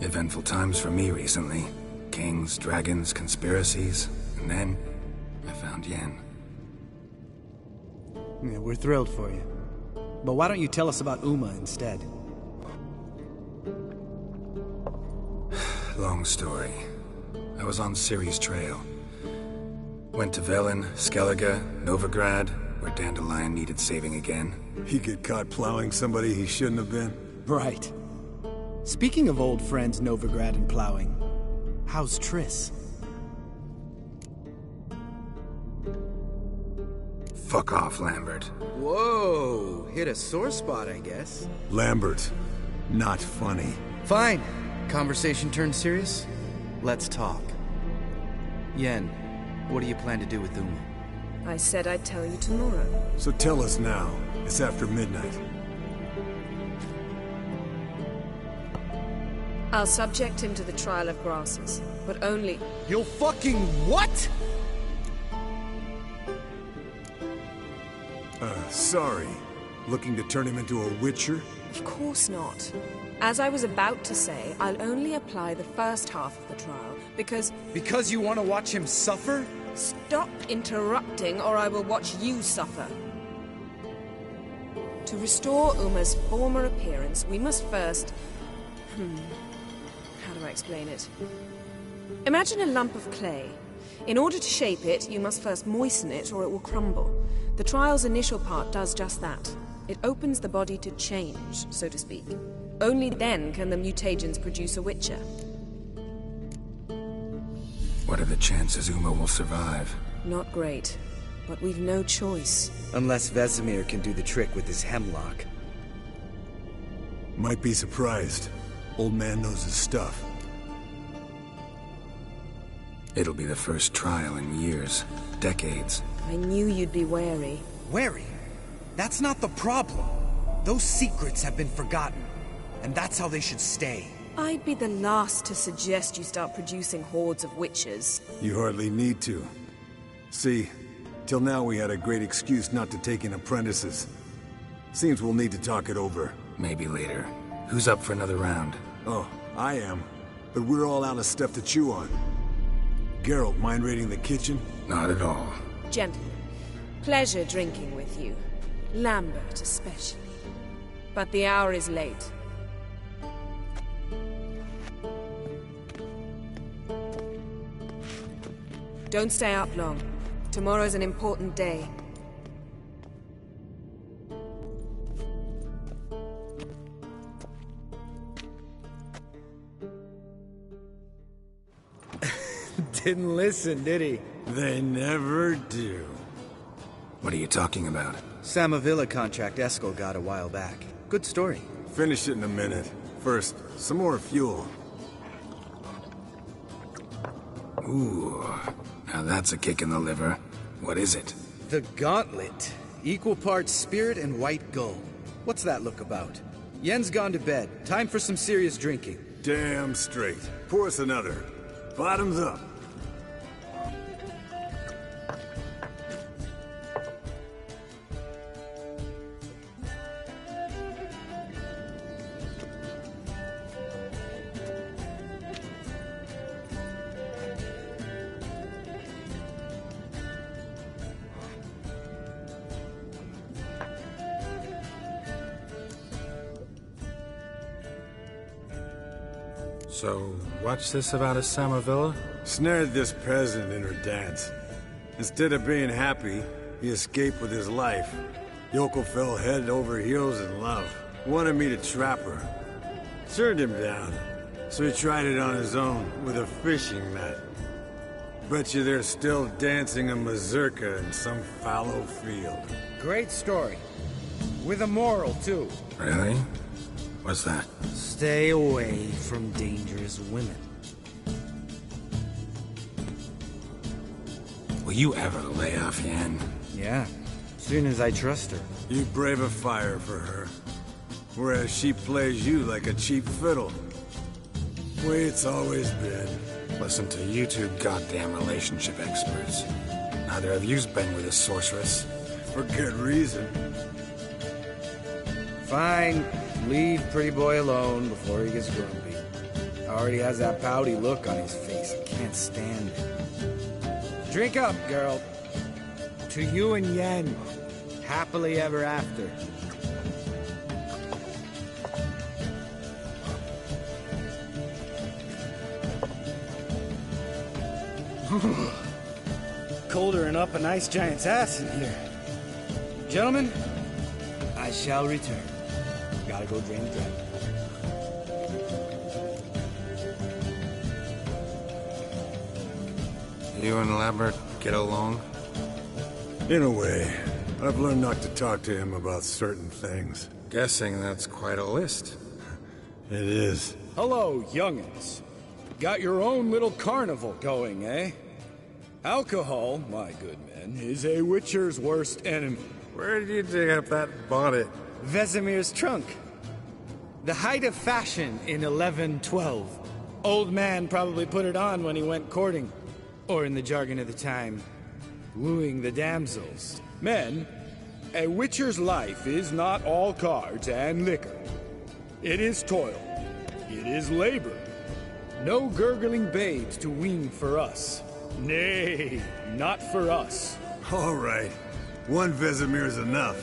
Eventful times for me recently. Kings, dragons, conspiracies. And then, I found Yen. Yeah, we're thrilled for you. But why don't you tell us about Uma instead? Long story. I was on Ciri's trail. Went to Velen, Skellige, Novigrad, where Dandelion needed saving again. He get caught plowing somebody he shouldn't have been? Right. Speaking of old friends Novigrad and plowing, how's Triss? Fuck off, Lambert. Whoa, hit a sore spot, I guess. Lambert, not funny. Fine. Conversation turned serious? Let's talk. Yen, what do you plan to do with Uma? I said I'd tell you tomorrow. So tell us now. It's after midnight. I'll subject him to the trial of grasses, but only... You'll fucking what? Sorry. Looking to turn him into a witcher? Of course not. As I was about to say, I'll only apply the first half of the trial, because... Because you want to watch him suffer? Stop interrupting, or I will watch you suffer. To restore Uma's former appearance, we must first... How do I explain it? Imagine a lump of clay. In order to shape it, you must first moisten it, or it will crumble. The trial's initial part does just that. It opens the body to change, so to speak. Only then can the mutagens produce a witcher. What are the chances Uma will survive? Not great, but we've no choice. Unless Vesemir can do the trick with his hemlock. Might be surprised. Old man knows his stuff. It'll be the first trial in years. Decades. I knew you'd be wary. Wary? That's not the problem. Those secrets have been forgotten. And that's how they should stay. I'd be the last to suggest you start producing hordes of witches. You hardly need to. See, till now we had a great excuse not to take in apprentices. Seems we'll need to talk it over. Maybe later. Who's up for another round? Oh, I am. But we're all out of stuff to chew on. Geralt, mind raiding the kitchen? Not at all. Gentlemen, pleasure drinking with you. Lambert especially. But the hour is late. Don't stay up long. Tomorrow's an important day. Didn't listen, did he? They never do. What are you talking about? Samavilla contract Eskel got a while back. Good story. Finish it in a minute. First, some more fuel. Ooh, now that's a kick in the liver. What is it? The Gauntlet. Equal parts spirit and white gold. What's that look about? Yen's gone to bed. Time for some serious drinking. Damn straight. Pour us another. Bottoms up. So, what's this about a Samavilla? Snared this peasant in her dance. Instead of being happy, he escaped with his life. Yoko fell head over heels in love. Wanted me to trap her. Turned him down. So he tried it on his own, with a fishing net. Bet you they're still dancing a mazurka in some fallow field. Great story. With a moral, too. Really? What's that? Stay away from dangerous women. Will you ever lay off, Yan? Yeah, soon as I trust her. You brave a fire for her. Whereas she plays you like a cheap fiddle. Way it's always been. Listen to you two goddamn relationship experts. Neither of you's been with a sorceress. For good reason. Fine. Leave pretty boy alone before he gets grumpy. Already has that pouty look on his face. I can't stand it. Drink up, girl. To you and Yen. Happily ever after. Colder and up a nice giant's ass in here. Gentlemen, I shall return. Gotta go drain the dragon. You and Lambert get along? In a way. I've learned not to talk to him about certain things. Guessing that's quite a list. It is. Hello, young'uns. Got your own little carnival going, eh? Alcohol, my good men, is a witcher's worst enemy. Where did you dig up that bonnet? Vesemir's trunk. The height of fashion in 1112. Old man probably put it on when he went courting. Or in the jargon of the time, wooing the damsels. Men, a witcher's life is not all cards and liquor. It is toil. It is labor. No gurgling babes to wean for us. Nay, not for us. All right. One Vesemir's enough.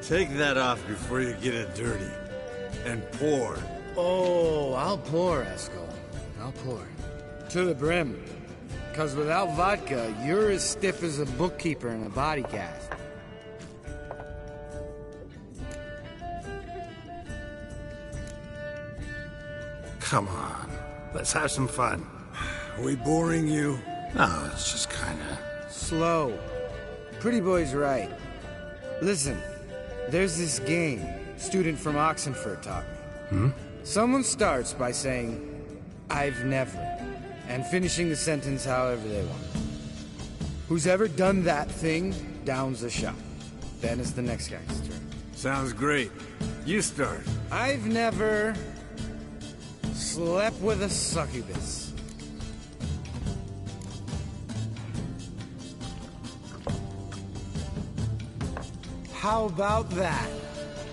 Take that off before you get it dirty. And pour. Oh, I'll pour, Eskel. I'll pour. To the brim. 'Cause without vodka, you're as stiff as a bookkeeper in a body cast. Come on. Let's have some fun. Are we boring you? No, it's just kinda... Slow. Pretty boy's right. Listen, there's this game student from Oxenford taught me. Someone starts by saying, I've never, and finishing the sentence however they want. Who's ever done that thing downs the shot. Then it's the next guy's turn. Sounds great. You start. I've never slept with a succubus. How about that?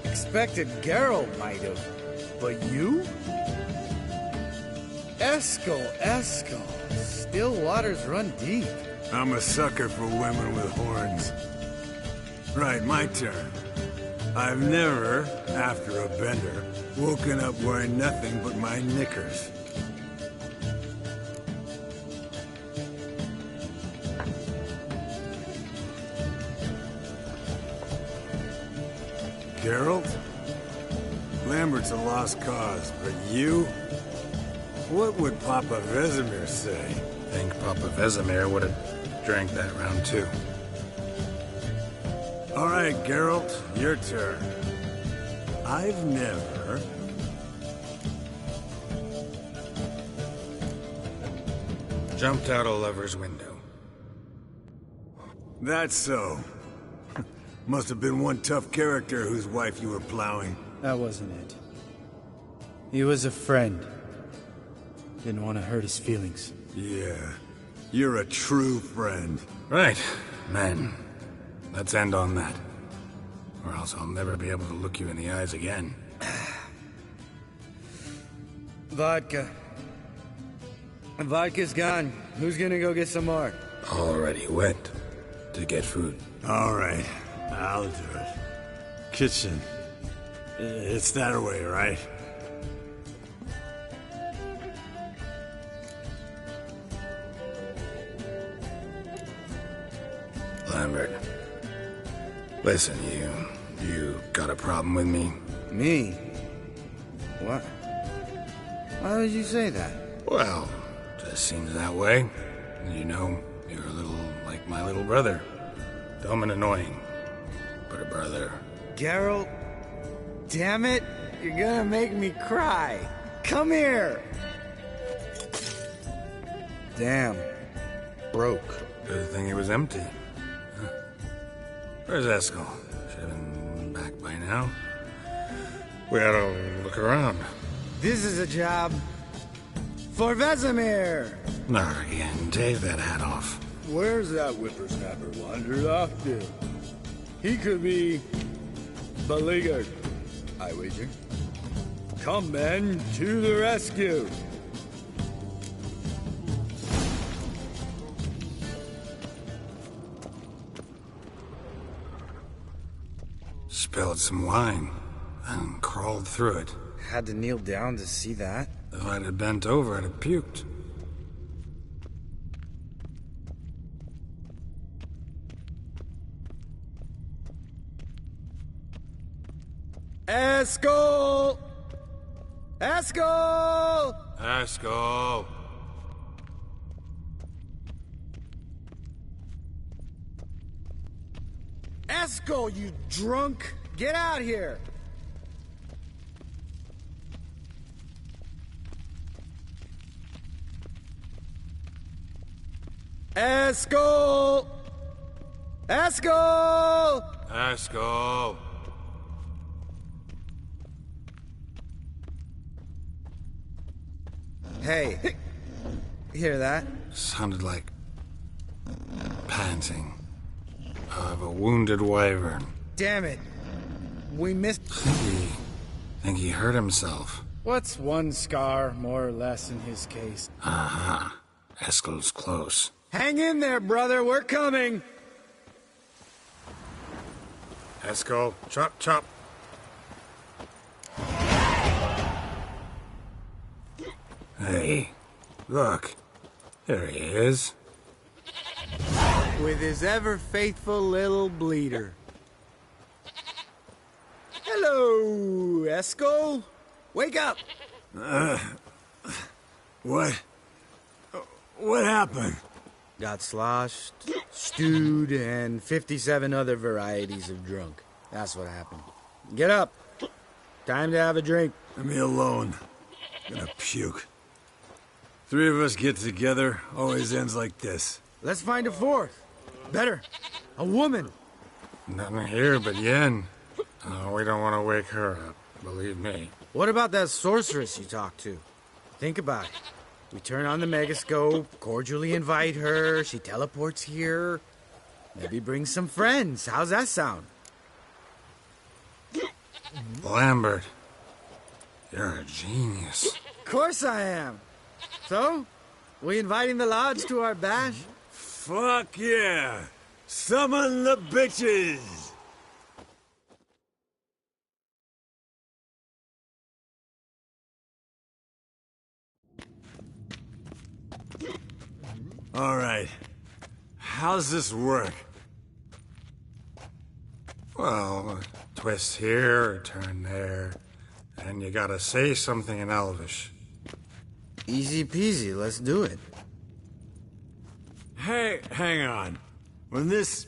Expected Geralt might have, but you? Eskel. Still waters run deep. I'm a sucker for women with horns. Right, my turn. I've never, after a bender, woken up wearing nothing but my knickers. Geralt? Lambert's a lost cause, but you? What would Papa Vesemir say? Think Papa Vesemir would have drank that round too. All right, Geralt, your turn. I've never... Jumped out a lover's window. That's so. Must have been one tough character whose wife you were plowing. That wasn't it. He was a friend. Didn't want to hurt his feelings. Yeah, you're a true friend. Right, men. Let's end on that. Or else I'll never be able to look you in the eyes again. Vodka. Vodka's gone. Who's gonna go get some more? Already went to get food. All right, I'll do it. Kitchen. It's that way, right? Lambert. Listen, you got a problem with me? Me? What? Why would you say that? Well, just seems that way. You know, you're a little like my little brother. Dumb and annoying, but a brother. Geralt, damn it, you're gonna make me cry. Come here. Damn, broke. Good thing it was empty. Huh. Where's Eskel? Should have been back by now. We ought to look around. This is a job for Vesemir. Not again. Take that hat off. Where's that whippersnapper wandered off to? He could be beleaguered, I wager. Come, men, to the rescue. Spilled some wine and crawled through it. Had to kneel down to see that. If I'd have bent over, I'd have puked. Eskel! Eskel! Eskel! Eskel, you drunk! Get out here! Eskel! Eskel! Eskel! Hey, hear that? Sounded like panting of a wounded wyvern. Damn it. We missed... Think he hurt himself. What's one scar, more or less, in his case? Aha. Eskel's close. Hang in there, brother. We're coming. Eskel, chop, chop. Hey, look. There he is. With his ever-faithful little bleeder. Hello, Eskel. Wake up. What? What happened? Got sloshed, stewed, and 57 other varieties of drunk. That's what happened. Get up. Time to have a drink. Leave me alone. I'm gonna puke. Three of us get together, always ends like this. Let's find a fourth. Better. A woman. Nothing here but Yen. Oh, we don't want to wake her up, believe me. What about that sorceress you talked to? Think about it. We turn on the megascope, cordially invite her, she teleports here. Maybe bring some friends. How's that sound? Lambert, you're a genius. Of course I am. So, we inviting the lodge to our bash? Fuck yeah! Summon the bitches! All right. How's this work? Well, a twist here, a turn there, and you gotta say something in Elvish. Easy peasy, let's do it. Hey, hang on. When this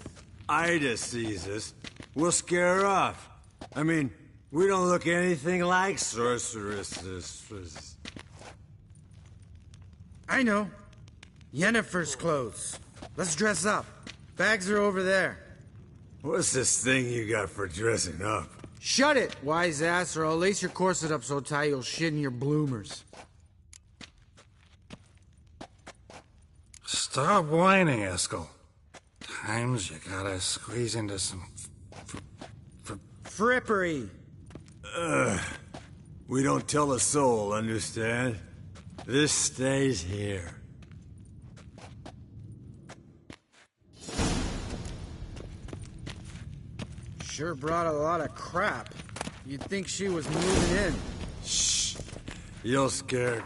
Ida sees us, we'll scare her off. I mean, we don't look anything like sorceresses. I know. Yennefer's clothes. Let's dress up. Bags are over there. What's this thing you got for dressing up? Shut it, wise ass, or I'll lace your corset up so tight you'll shit in your bloomers. Stop whining, Eskel. Times you gotta squeeze into some Frippery. We don't tell a soul, understand? This stays here. Sure brought a lot of crap. You'd think she was moving in. Shh. You'll scare...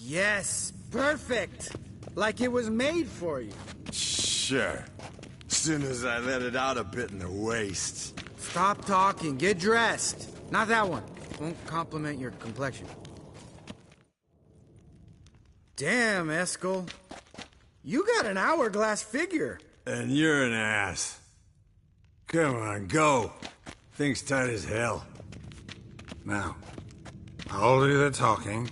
Yes, perfect. Like it was made for you. Sure. Soon as I let it out a bit in the waist. Stop talking, get dressed. Not that one. Won't compliment your complexion. Damn, Eskel. You got an hourglass figure. And you're an ass. Come on, go. Thing's tight as hell. Now, I'll do the talking.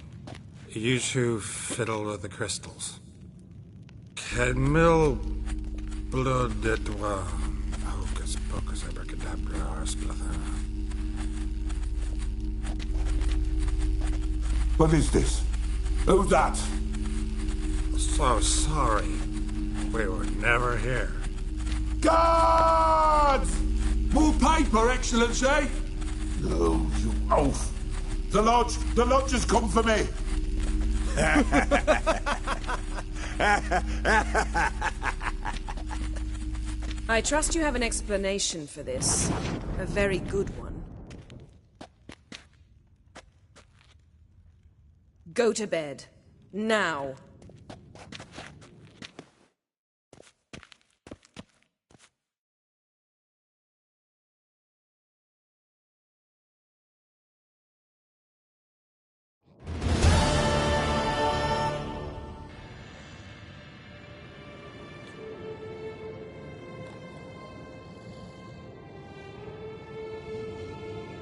You two fiddle with the crystals. Camille blood de toi. Hocus pocus abracadabra arsplather. What is this? Who's that? So sorry. We were never here. Guards! More paper, Excellency! No, you oaf! The lodge has come for me! I trust you have an explanation for this. A very good one. Go to bed. Now.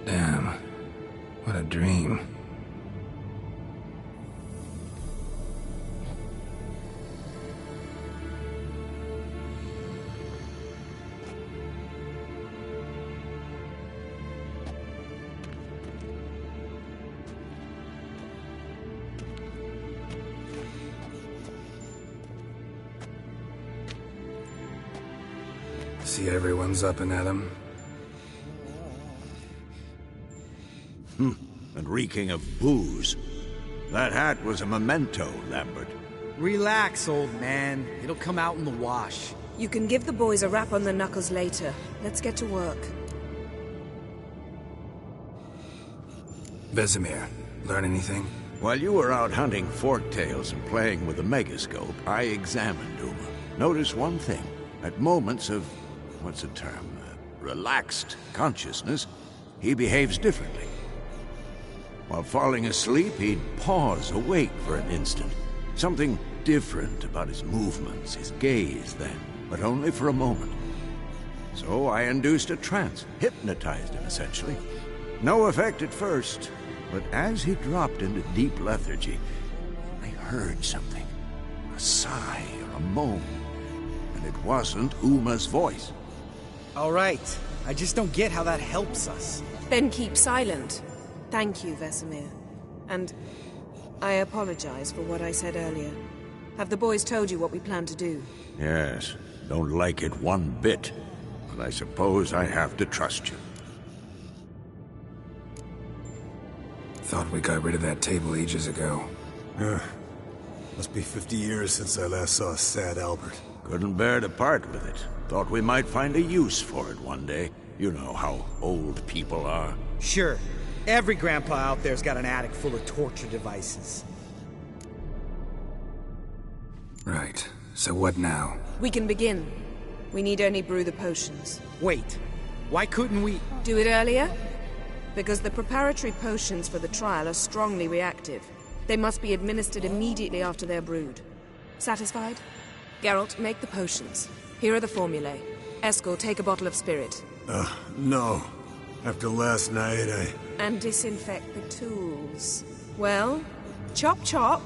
Damn. What a dream. See everyone's up and at 'em. And reeking of booze. That hat was a memento, Lambert. Relax, old man. It'll come out in the wash. You can give the boys a rap on the knuckles later. Let's get to work. Vesemir, learn anything? While you were out hunting forktails and playing with the megascope, I examined Uma. Notice one thing. At moments of, what's the term, relaxed consciousness, he behaves differently. While falling asleep, he'd pause awake for an instant. Something different about his movements, his gaze then, but only for a moment. So I induced a trance, hypnotized him essentially. No effect at first, but as he dropped into deep lethargy, I heard something. A sigh or a moan. And it wasn't Uma's voice. All right. I just don't get how that helps us. Then keep silent. Thank you, Vesemir. And I apologize for what I said earlier. Have the boys told you what we plan to do? Yes, don't like it one bit. But I suppose I have to trust you. Thought we got rid of that table ages ago. Must be 50 years since I last saw sad Albert. Couldn't bear to part with it. Thought we might find a use for it one day. You know how old people are. Sure. Every grandpa out there's got an attic full of torture devices. Right. So what now? We can begin. We need only brew the potions. Wait. Why couldn't we... Do it earlier? Because the preparatory potions for the trial are strongly reactive. They must be administered immediately after they're brewed. Satisfied? Geralt, make the potions. Here are the formulae. Eskel, take a bottle of spirit. No. After last night, And disinfect the tools. Well, chop chop.